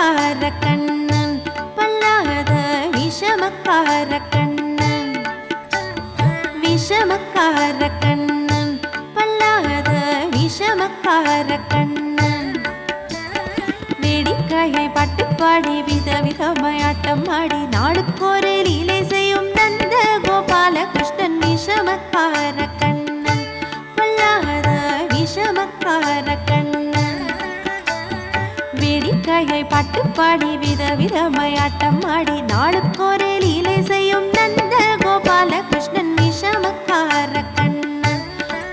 விஷமக்கார கண்ணன் பல்லாத விஷமக்கார கண்ணன் விஷமக்கார கண்ணன் பல்லாத விஷமக்கார கண்ணன் வேடிக்கையை பட்டு பாடி விதவிதமாய் ஆட்டம் ஆடி நாளுக்கொரு லீலை செய்யும் நந்த கோபால கிருஷ்ணன் விஷமக்கார கண்ணன் பல்லாத விஷமக்கார கண்ணன் வேடிக்கையை பட்டு பாடி விதவிதமாய் ஆட்டம் ஆடி நாளுக்கொரு லீலை செய்யும் நந்த கோபால கிருஷ்ணன் விஷமக்கார கண்ணன்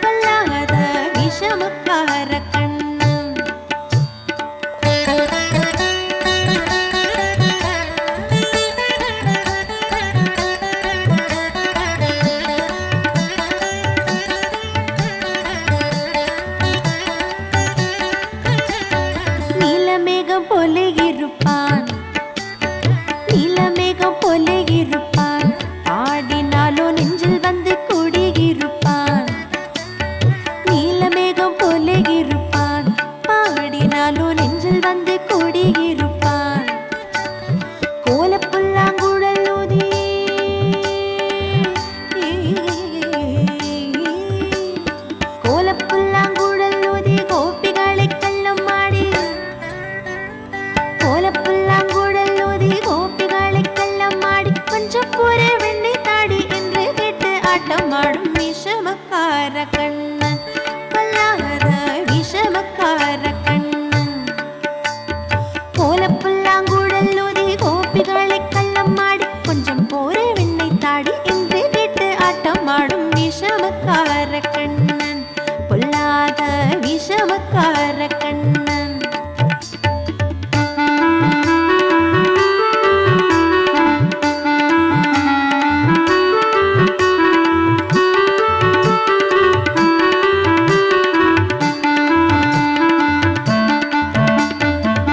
பல்லாத விஷமக்கார கண்ணன் நீலமேகம் போல இருப்பான் நீலமேகம் போல இருப்பான் ஆடினாலோ நெஞ்சில் வந்து கூடியிருப்பான் நீலமேகம் போல இருப்பான் பாடினாலோ நெஞ்சில் வந்து கூடியிருப்பான் கோலப்புல்லாங்குழல் ஊதி கோலப்புல்லாங்குழல் ஊதி கோபிகளை கள்ளம் ஆடி கோலப்புல்லாங்குழல் ஊதி கோபிகளை கள்ளம் ஆடி கொஞ்சம் போற வெண்ணை தாடி என்று கேட்டு ஆட்டம் ஆடும் விஷமக்கார கண்ணன் பல்லாத விஷமக்கார கண்ணன் கோலப்புல்லாங்குழல் ஊதி கோபிகளை கள்ளம் ஆடி கொஞ்சம் போற வெண்ணை தாடி என்று கேட்டு ஆட்டம் ஆடும் விஷமக்கார கண்ணன் பொல்லாத விஷமக்கார கண்ணன்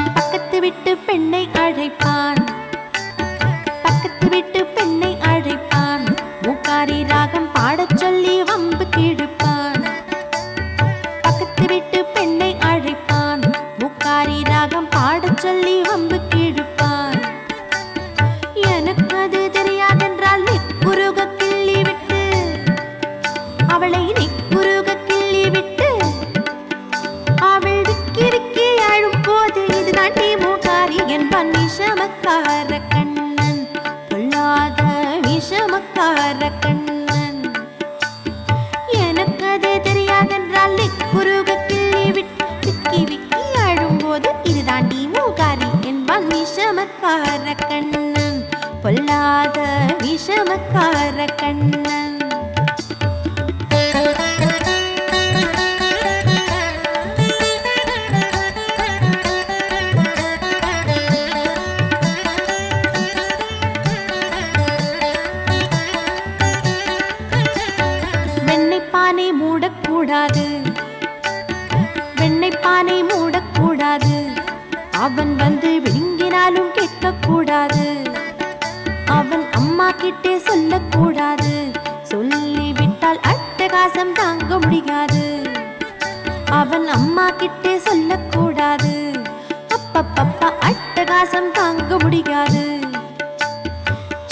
பக்கத்து விட்டு பெண்ணை அழைப்பான் பக்கத்து விட்டு பெண்ணை அழைப்பான் மூக்காரி ராகம் பாடச் சொல்லி வம்பு கிடுப்பான் பக்கத்து விட்டு பெண்ணை அழைப்பான் மூக்காரி ராகம் பாடச் சொல்லி வம்பு கிடுப்பான் எனக்கு அது தெரியாதென்றால் நெக்குருக கிள்ளி விட்டு அவளை நெக்குருக கிள்ளி விட்டு அவள் விக்கி விக்கி அழும் போது இதுதான் நீ மூக்காரி என்பான் விஷமக்கார கண்ணன் பொல்லாத விஷமக்கார கண்ணன் எனக்கு அது தெரியாதென்றால் நெக்குருக கிள்ளி விட்டு விக்கி விக்கி அழும் போது இதுதான் நீ மூக்காரி என்பான் விஷமக்கார கண்ணன் பொல்லாத விஷமக்கார கண்ணன் வெண்ணெய்ப்பானை மூடக்கூடாது வெண்ணெய்ப்பானை மூடக்கூடாது அவன் வந்து விழுங்கினாலும் கேட்கக்கூடாது அவன் அம்மா கிட்டே சொல்லக்கூடாது சொல்லிவிட்டால் அட்டகாசம் தாங்க முடியாது அவன் அம்மா கிட்டே சொல்லக்கூடாது அப்பப்பப்பா அட்டகாசம் தாங்க முடியாது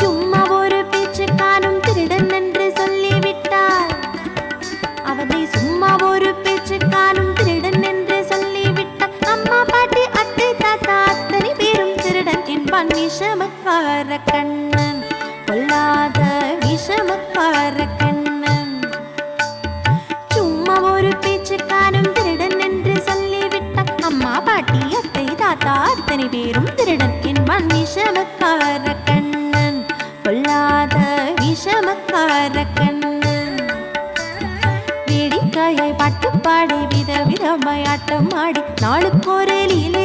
சும்மா ஒரு பேச்சு காணும் திருடன் என்று சொல்லிவிட்டார் அவனை சும்மா ஒரு பேச்சு காணும் திருடன் என்று சொல்லிவிட்டார் அம்மா பாட்டி அத்தை தாத்தா அத்தனை பேரும் திருடன் என்பான் விஷமக்கார கண்ணன் பொல்லாத விஷமக்கார கண்ணன் சும்மா ஒரு பேச்சு காணும் திருடன் என்று சொல்லிவிட்டார் அம்மா பாட்டி அத்தை தாத்தா அத்தனை பேரும் திருடன் என்பான் விஷமக்கார கண்ணன் பொல்லாத விஷமக்கார கண்ணன் வேடிக்கையை பட்டு பாடி விதவிதமாய் ஆட்டம் ஆடி நாளுக்கொரு லீலை